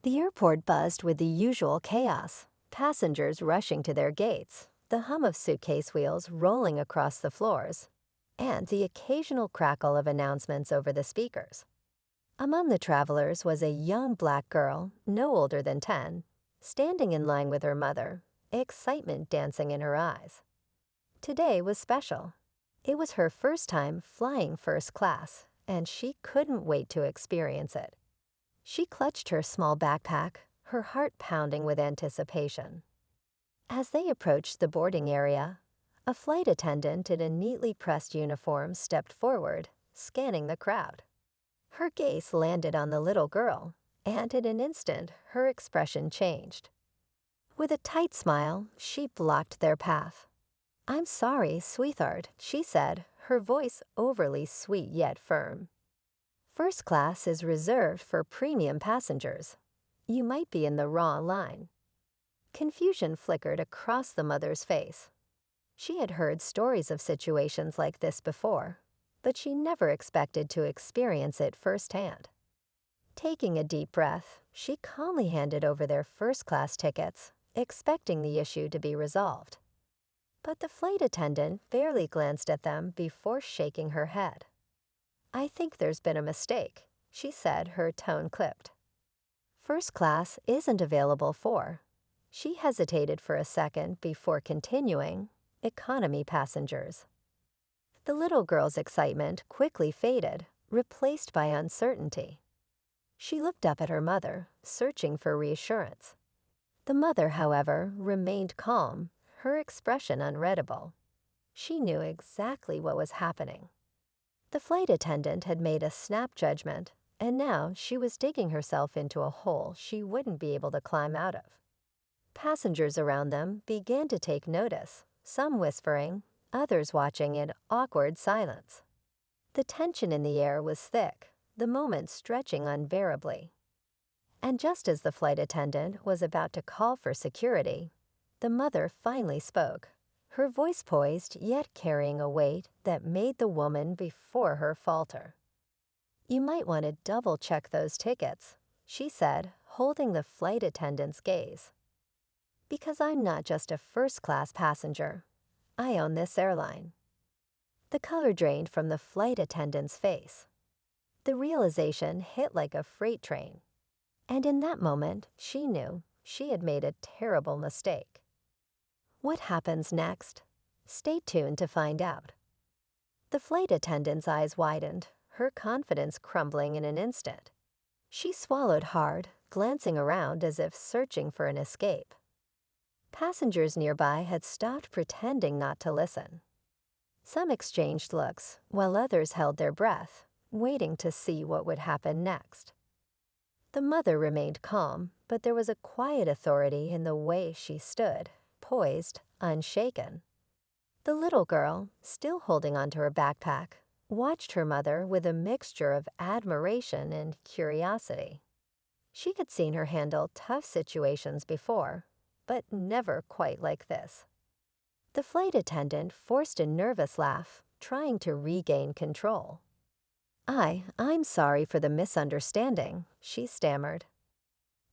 The airport buzzed with the usual chaos, passengers rushing to their gates, the hum of suitcase wheels rolling across the floors, and the occasional crackle of announcements over the speakers. Among the travelers was a young black girl, no older than 10, standing in line with her mother, excitement dancing in her eyes. Today was special. It was her first time flying first class, and she couldn't wait to experience it. She clutched her small backpack, her heart pounding with anticipation. As they approached the boarding area, a flight attendant in a neatly pressed uniform stepped forward, scanning the crowd. Her gaze landed on the little girl, and in an instant, her expression changed. With a tight smile, she blocked their path. "I'm sorry, sweetheart," she said, her voice overly sweet yet firm. "First class is reserved for premium passengers. You might be in the wrong line." Confusion flickered across the mother's face. She had heard stories of situations like this before, but she never expected to experience it firsthand. Taking a deep breath, she calmly handed over their first-class tickets, expecting the issue to be resolved. But the flight attendant barely glanced at them before shaking her head. "I think there's been a mistake," she said, her tone clipped. "First class isn't available for—" She hesitated for a second before continuing, "economy passengers." The little girl's excitement quickly faded, replaced by uncertainty. She looked up at her mother, searching for reassurance. The mother, however, remained calm, her expression unreadable. She knew exactly what was happening. The flight attendant had made a snap judgment, and now she was digging herself into a hole she wouldn't be able to climb out of. Passengers around them began to take notice, some whispering, others watching in awkward silence. The tension in the air was thick, the moment stretching unbearably. And just as the flight attendant was about to call for security, the mother finally spoke, her voice poised yet carrying a weight that made the woman before her falter. "You might want to double-check those tickets," she said, holding the flight attendant's gaze. "Because I'm not just a first-class passenger. I own this airline." The color drained from the flight attendant's face. The realization hit like a freight train. And in that moment, she knew she had made a terrible mistake. What happens next? Stay tuned to find out. The flight attendant's eyes widened, her confidence crumbling in an instant. She swallowed hard, glancing around as if searching for an escape. Passengers nearby had stopped pretending not to listen. Some exchanged looks, while others held their breath, waiting to see what would happen next. The mother remained calm, but there was a quiet authority in the way she stood, poised, unshaken. The little girl, still holding onto her backpack, watched her mother with a mixture of admiration and curiosity. She had seen her handle tough situations before, but never quite like this. The flight attendant forced a nervous laugh, trying to regain control. I'm sorry for the misunderstanding," she stammered.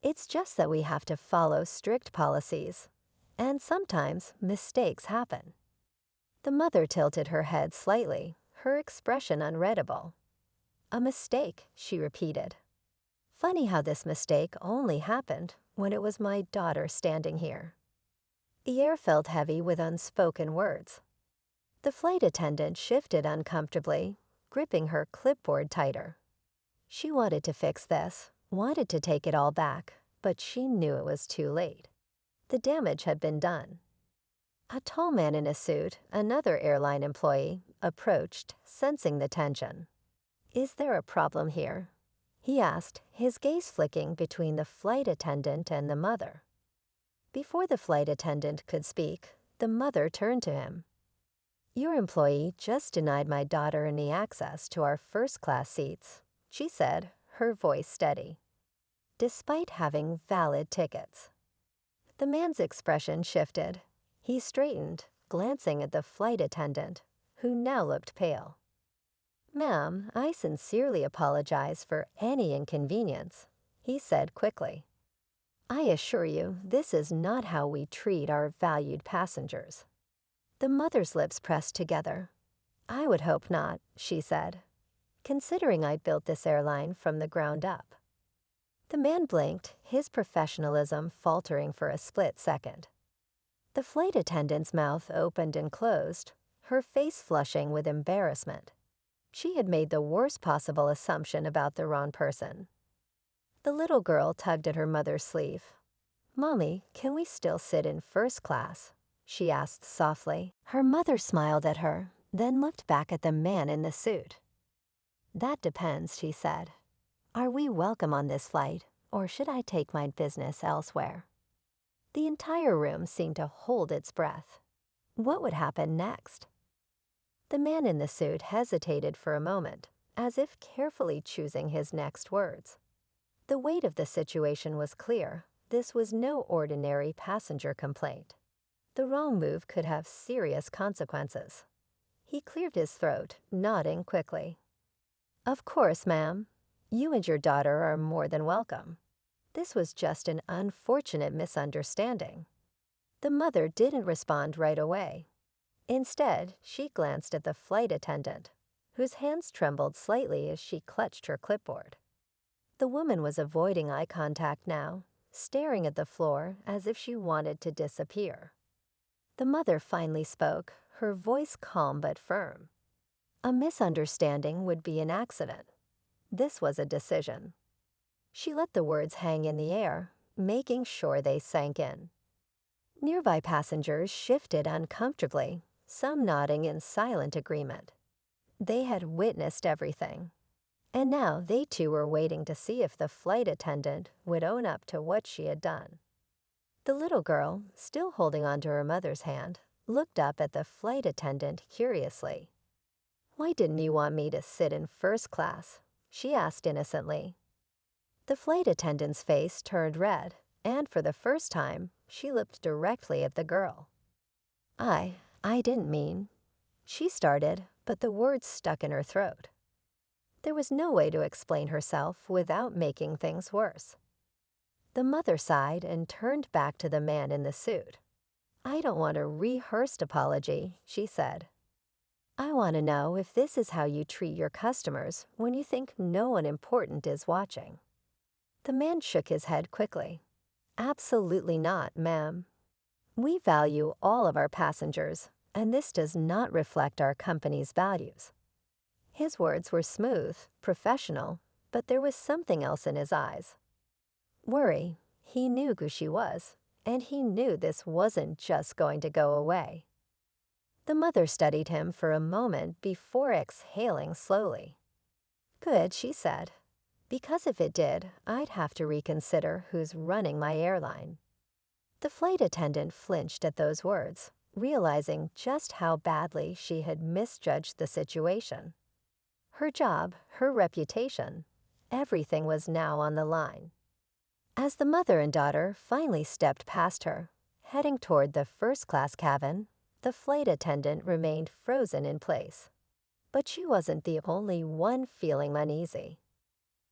"It's just that we have to follow strict policies, and sometimes mistakes happen." The mother tilted her head slightly, her expression unreadable. "A mistake," she repeated. "Funny how this mistake only happened when it was my daughter standing here." The air felt heavy with unspoken words. The flight attendant shifted uncomfortably, gripping her clipboard tighter. She wanted to fix this, wanted to take it all back, but she knew it was too late. The damage had been done. A tall man in a suit, another airline employee, approached, sensing the tension. "Is there a problem here?" he asked, his gaze flicking between the flight attendant and the mother. Before the flight attendant could speak, the mother turned to him. "Your employee just denied my daughter any access to our first-class seats," she said, her voice steady, "despite having valid tickets." The man's expression shifted. He straightened, glancing at the flight attendant, who now looked pale. "Ma'am, I sincerely apologize for any inconvenience," he said quickly. I assure you, this is not how we treat our valued passengers." The mother's lips pressed together. "I would hope not," she said, "considering I built this airline from the ground up." The man blinked, his professionalism faltering for a split second. The flight attendant's mouth opened and closed, her face flushing with embarrassment. She had made the worst possible assumption about the wrong person. The little girl tugged at her mother's sleeve. "Mommy, can we still sit in first class?" she asked softly. Her mother smiled at her, then looked back at the man in the suit. "That depends," she said. "Are we welcome on this flight, or should I take my business elsewhere?" The entire room seemed to hold its breath. What would happen next? The man in the suit hesitated for a moment, as if carefully choosing his next words. The weight of the situation was clear. This was no ordinary passenger complaint. The wrong move could have serious consequences. He cleared his throat, nodding quickly. "Of course, ma'am. You and your daughter are more than welcome. This was just an unfortunate misunderstanding." The mother didn't respond right away. Instead, she glanced at the flight attendant, whose hands trembled slightly as she clutched her clipboard. The woman was avoiding eye contact now, staring at the floor as if she wanted to disappear. The mother finally spoke, her voice calm but firm. A misunderstanding would be an accident. This was a decision. She let the words hang in the air, making sure they sank in. Nearby passengers shifted uncomfortably, some nodding in silent agreement. They had witnessed everything. And now they too were waiting to see if the flight attendant would own up to what she had done. The little girl, still holding onto her mother's hand, looked up at the flight attendant curiously. "Why didn't you want me to sit in first class?" she asked innocently. The flight attendant's face turned red, and for the first time, she looked directly at the girl. I didn't mean," she started, but the words stuck in her throat. There was no way to explain herself without making things worse. The mother sighed and turned back to the man in the suit. "I don't want a rehearsed apology," she said. "I want to know if this is how you treat your customers when you think no one important is watching." The man shook his head quickly. "Absolutely not, ma'am. We value all of our passengers, and this does not reflect our company's values." His words were smooth, professional, but there was something else in his eyes. Worry. He knew who she was, and he knew this wasn't just going to go away. The mother studied him for a moment before exhaling slowly. "Good," she said, "because if it did, I'd have to reconsider who's running my airline." The flight attendant flinched at those words, realizing just how badly she had misjudged the situation. Her job, her reputation, everything was now on the line. As the mother and daughter finally stepped past her, heading toward the first-class cabin, the flight attendant remained frozen in place. But she wasn't the only one feeling uneasy.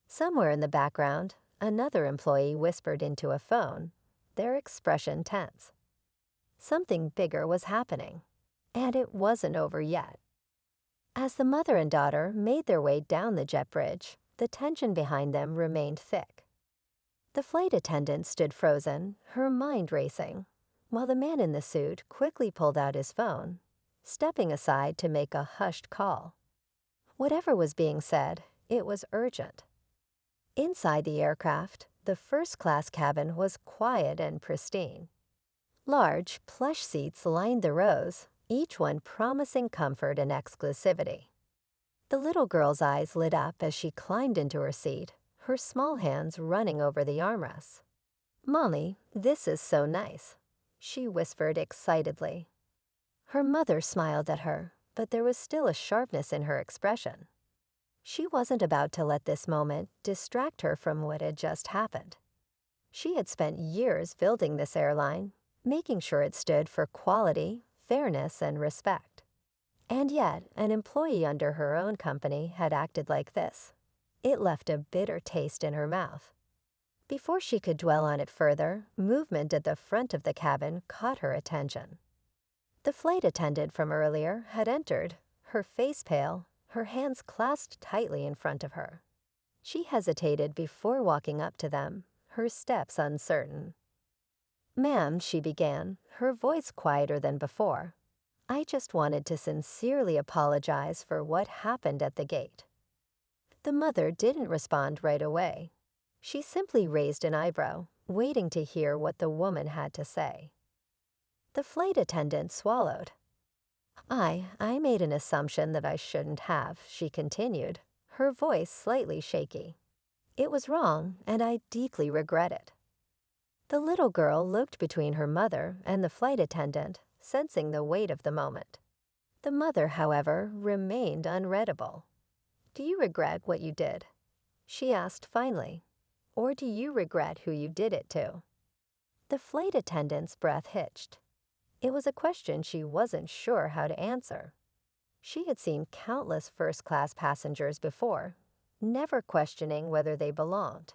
Somewhere in the background, another employee whispered into a phone, their expression tense. Something bigger was happening, and it wasn't over yet. As the mother and daughter made their way down the jet bridge, the tension behind them remained thick. The flight attendant stood frozen, her mind racing, while the man in the suit quickly pulled out his phone, stepping aside to make a hushed call. Whatever was being said, it was urgent. Inside the aircraft, the first-class cabin was quiet and pristine. Large, plush seats lined the rows, each one promising comfort and exclusivity. The little girl's eyes lit up as she climbed into her seat, her small hands running over the armrests. "Mommy, this is so nice," she whispered excitedly. Her mother smiled at her, but there was still a sharpness in her expression. She wasn't about to let this moment distract her from what had just happened. She had spent years building this airline, making sure it stood for quality, fairness, and respect. And yet, an employee under her own company had acted like this. It left a bitter taste in her mouth. Before she could dwell on it further, movement at the front of the cabin caught her attention. The flight attendant from earlier had entered, her face pale, her hands clasped tightly in front of her. She hesitated before walking up to them, her steps uncertain. "Ma'am," she began, her voice quieter than before, "I just wanted to sincerely apologize for what happened at the gate." The mother didn't respond right away. She simply raised an eyebrow, waiting to hear what the woman had to say. The flight attendant swallowed. I made an assumption that I shouldn't have," she continued, her voice slightly shaky. "It was wrong, and I deeply regret it." The little girl looked between her mother and the flight attendant, sensing the weight of the moment. The mother, however, remained unreadable. "Do you regret what you did?" she asked finally. "Or do you regret who you did it to?" The flight attendant's breath hitched. It was a question she wasn't sure how to answer. She had seen countless first-class passengers before, never questioning whether they belonged.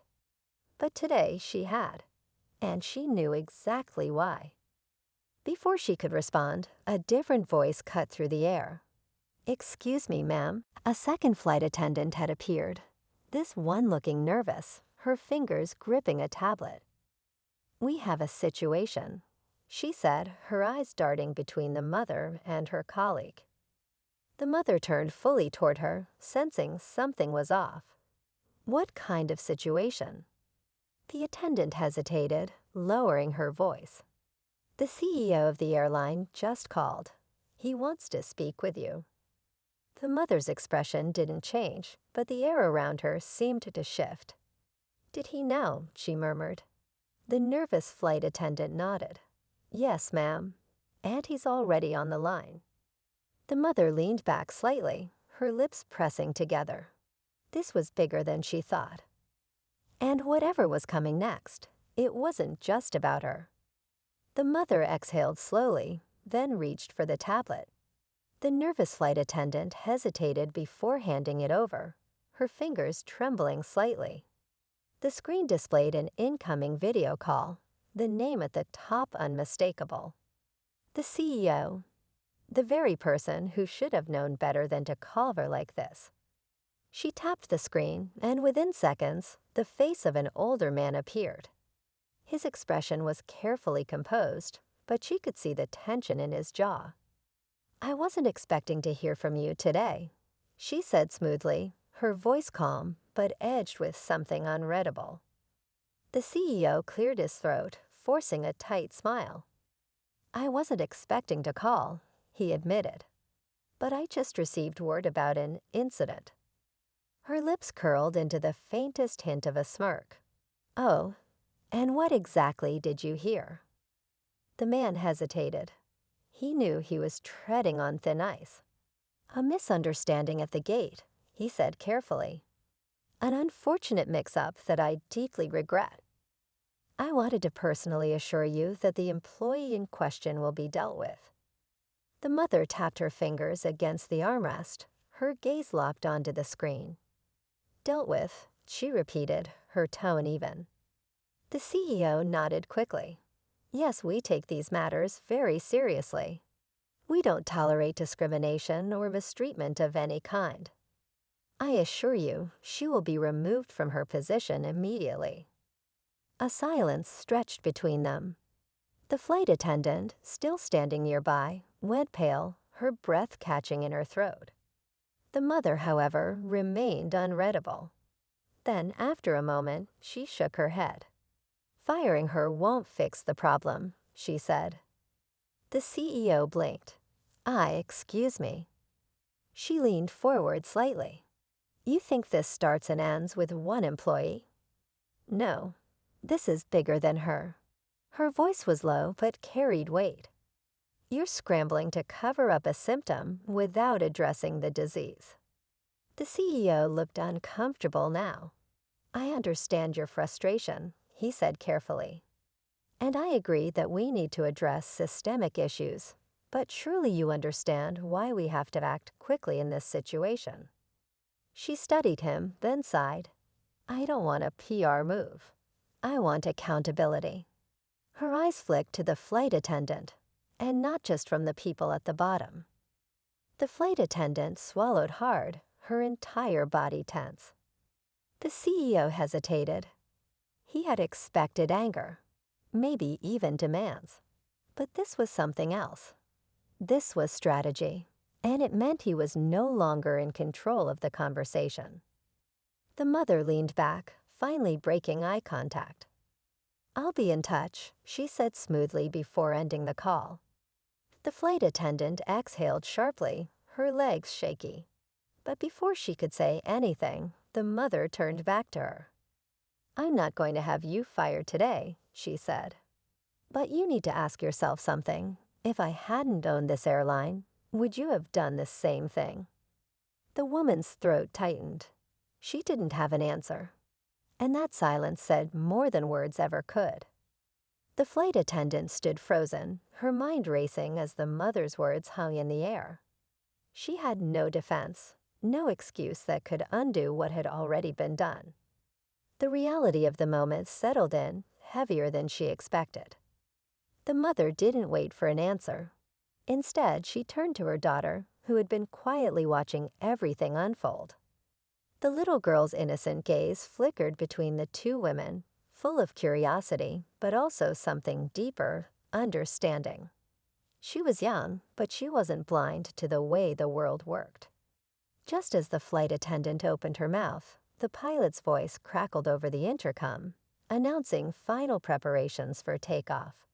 But today she had, and she knew exactly why. Before she could respond, a different voice cut through the air. "Excuse me, ma'am." A second flight attendant had appeared, this one looking nervous, her fingers gripping a tablet. "We have a situation," she said, her eyes darting between the mother and her colleague. The mother turned fully toward her, sensing something was off. "What kind of situation?" The attendant hesitated, lowering her voice. "The CEO of the airline just called. He wants to speak with you." The mother's expression didn't change, but the air around her seemed to shift. "Did he know?" she murmured. The nervous flight attendant nodded. "Yes, ma'am. And he's already on the line." The mother leaned back slightly, her lips pressing together. This was bigger than she thought. And whatever was coming next, it wasn't just about her. The mother exhaled slowly, then reached for the tablet. The nervous flight attendant hesitated before handing it over, her fingers trembling slightly. The screen displayed an incoming video call, the name at the top unmistakable. The CEO, the very person who should have known better than to call her like this. She tapped the screen, and within seconds, the face of an older man appeared. His expression was carefully composed, but she could see the tension in his jaw. "I wasn't expecting to hear from you today," she said smoothly, her voice calm, but edged with something unreadable. The CEO cleared his throat, forcing a tight smile. "I wasn't expecting to call," he admitted. "But I just received word about an incident." Her lips curled into the faintest hint of a smirk. "Oh, and what exactly did you hear?" The man hesitated. He knew he was treading on thin ice. "A misunderstanding at the gate," he said carefully. "An unfortunate mix-up that I deeply regret. I wanted to personally assure you that the employee in question will be dealt with." The mother tapped her fingers against the armrest, her gaze locked onto the screen. "Dealt with," she repeated, her tone even. The CEO nodded quickly. "Yes, we take these matters very seriously. We don't tolerate discrimination or mistreatment of any kind. I assure you, she will be removed from her position immediately." A silence stretched between them. The flight attendant, still standing nearby, went pale, her breath catching in her throat. The mother, however, remained unreadable. Then, after a moment, she shook her head. "Firing her won't fix the problem," she said. The CEO blinked. Excuse me." She leaned forward slightly. "You think this starts and ends with one employee?" "No. This is bigger than her." Her voice was low but carried weight. "You're scrambling to cover up a symptom without addressing the disease." The CEO looked uncomfortable now. "I understand your frustration," he said carefully. "And I agree that we need to address systemic issues, but surely you understand why we have to act quickly in this situation." She studied him, then sighed. "I don't want a PR move. I want accountability." Her eyes flicked to the flight attendant, and not just from the people at the bottom. The flight attendant swallowed hard, her entire body tense. The CEO hesitated. He had expected anger, maybe even demands. But this was something else. This was strategy, and it meant he was no longer in control of the conversation. The mother leaned back, finally breaking eye contact. "I'll be in touch," she said smoothly before ending the call. The flight attendant exhaled sharply, her legs shaky. But before she could say anything, the mother turned back to her. "I'm not going to have you fired today," she said. "But you need to ask yourself something. If I hadn't owned this airline, would you have done the same thing?" The woman's throat tightened. She didn't have an answer. And that silence said more than words ever could. The flight attendant stood frozen, her mind racing as the mother's words hung in the air. She had no defense, no excuse that could undo what had already been done. The reality of the moment settled in, heavier than she expected. The mother didn't wait for an answer. Instead, she turned to her daughter, who had been quietly watching everything unfold. The little girl's innocent gaze flickered between the two women, full of curiosity, but also something deeper, understanding. She was young, but she wasn't blind to the way the world worked. Just as the flight attendant opened her mouth, the pilot's voice crackled over the intercom, announcing final preparations for takeoff.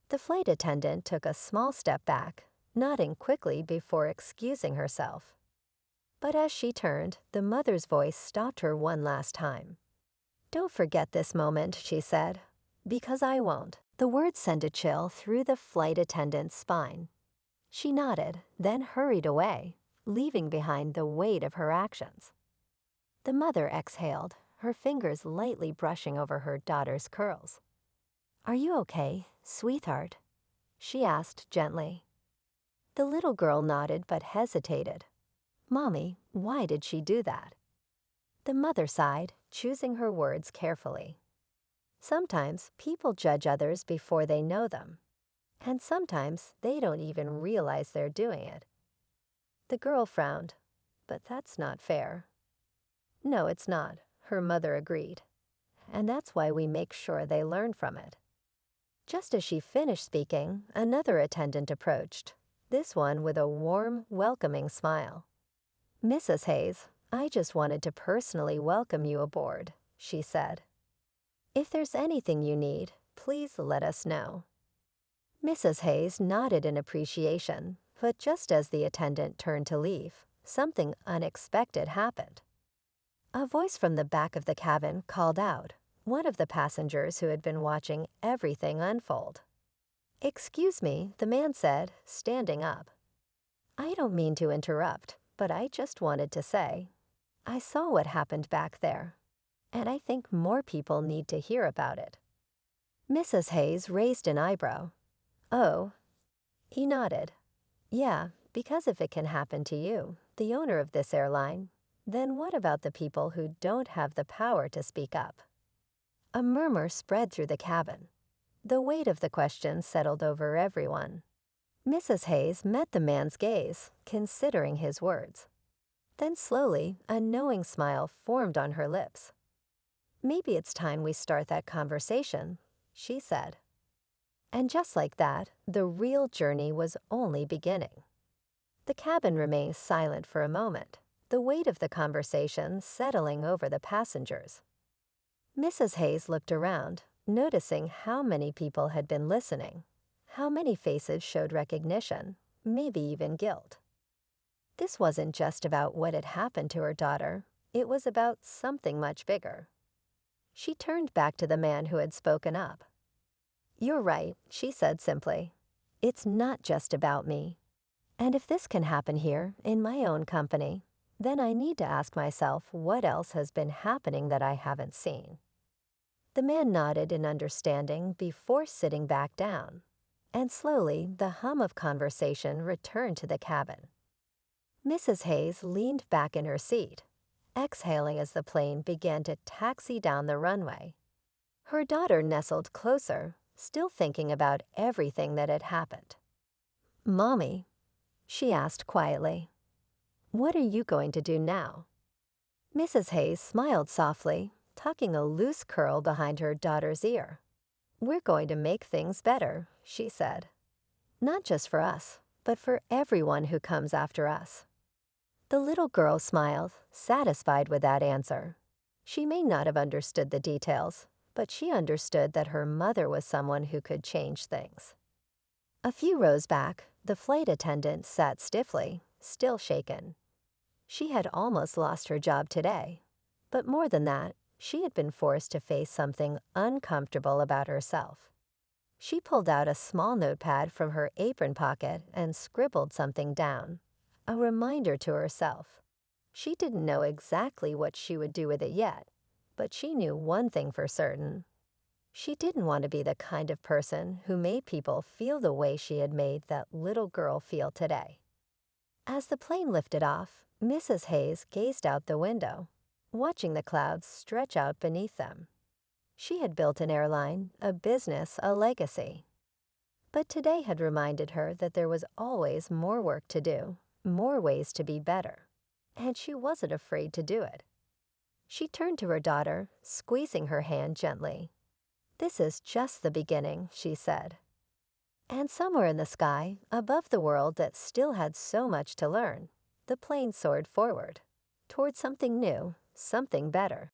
The flight attendant took a small step back, nodding quickly before excusing herself. But as she turned, the mother's voice stopped her one last time. "Don't forget this moment," she said. "Because I won't." The words sent a chill through the flight attendant's spine. She nodded, then hurried away, leaving behind the weight of her actions. The mother exhaled, her fingers lightly brushing over her daughter's curls. "Are you okay, sweetheart?" she asked gently. The little girl nodded but hesitated. "Mommy, why did she do that?" The mother sighed, choosing her words carefully. Sometimes people judge others before they know them, and sometimes they don't even realize they're doing it. The girl frowned, but that's not fair. "No, it's not," her mother agreed, "and that's why we make sure they learn from it." Just as she finished speaking, another attendant approached, this one with a warm, welcoming smile. "Mrs. Hayes, I just wanted to personally welcome you aboard," she said. "If there's anything you need, please let us know." Mrs. Hayes nodded in appreciation, but just as the attendant turned to leave, something unexpected happened. A voice from the back of the cabin called out, one of the passengers who had been watching everything unfold. "Excuse me," the man said, standing up. "I don't mean to interrupt, but I just wanted to say, I saw what happened back there, and I think more people need to hear about it." Mrs. Hayes raised an eyebrow. "Oh." He nodded. "Yeah, because if it can happen to you, the owner of this airline, then what about the people who don't have the power to speak up?" A murmur spread through the cabin. The weight of the question settled over everyone. Mrs. Hayes met the man's gaze, considering his words. Then slowly, a knowing smile formed on her lips. "Maybe it's time we start that conversation," she said. And just like that, the real journey was only beginning. The cabin remained silent for a moment, the weight of the conversation settling over the passengers. Mrs. Hayes looked around, noticing how many people had been listening, how many faces showed recognition, maybe even guilt. This wasn't just about what had happened to her daughter, it was about something much bigger. She turned back to the man who had spoken up. "You're right," she said simply. "It's not just about me. And if this can happen here, in my own company, then I need to ask myself what else has been happening that I haven't seen." The man nodded in understanding before sitting back down, and slowly the hum of conversation returned to the cabin. Mrs. Hayes leaned back in her seat, exhaling as the plane began to taxi down the runway. Her daughter nestled closer, still thinking about everything that had happened. "Mommy," she asked quietly, "what are you going to do now?" Mrs. Hayes smiled softly, tucking a loose curl behind her daughter's ear. "We're going to make things better," she said. "Not just for us, but for everyone who comes after us." The little girl smiled, satisfied with that answer. She may not have understood the details, but she understood that her mother was someone who could change things. A few rows back, the flight attendant sat stiffly, still shaken. She had almost lost her job today, but more than that, she had been forced to face something uncomfortable about herself. She pulled out a small notepad from her apron pocket and scribbled something down, a reminder to herself. She didn't know exactly what she would do with it yet, but she knew one thing for certain. She didn't want to be the kind of person who made people feel the way she had made that little girl feel today. As the plane lifted off, Mrs. Hayes gazed out the window, watching the clouds stretch out beneath them. She had built an airline, a business, a legacy. But today had reminded her that there was always more work to do, more ways to be better, and she wasn't afraid to do it. She turned to her daughter, squeezing her hand gently. "This is just the beginning," she said. And somewhere in the sky, above the world that still had so much to learn, the plane soared forward, toward something new, something better.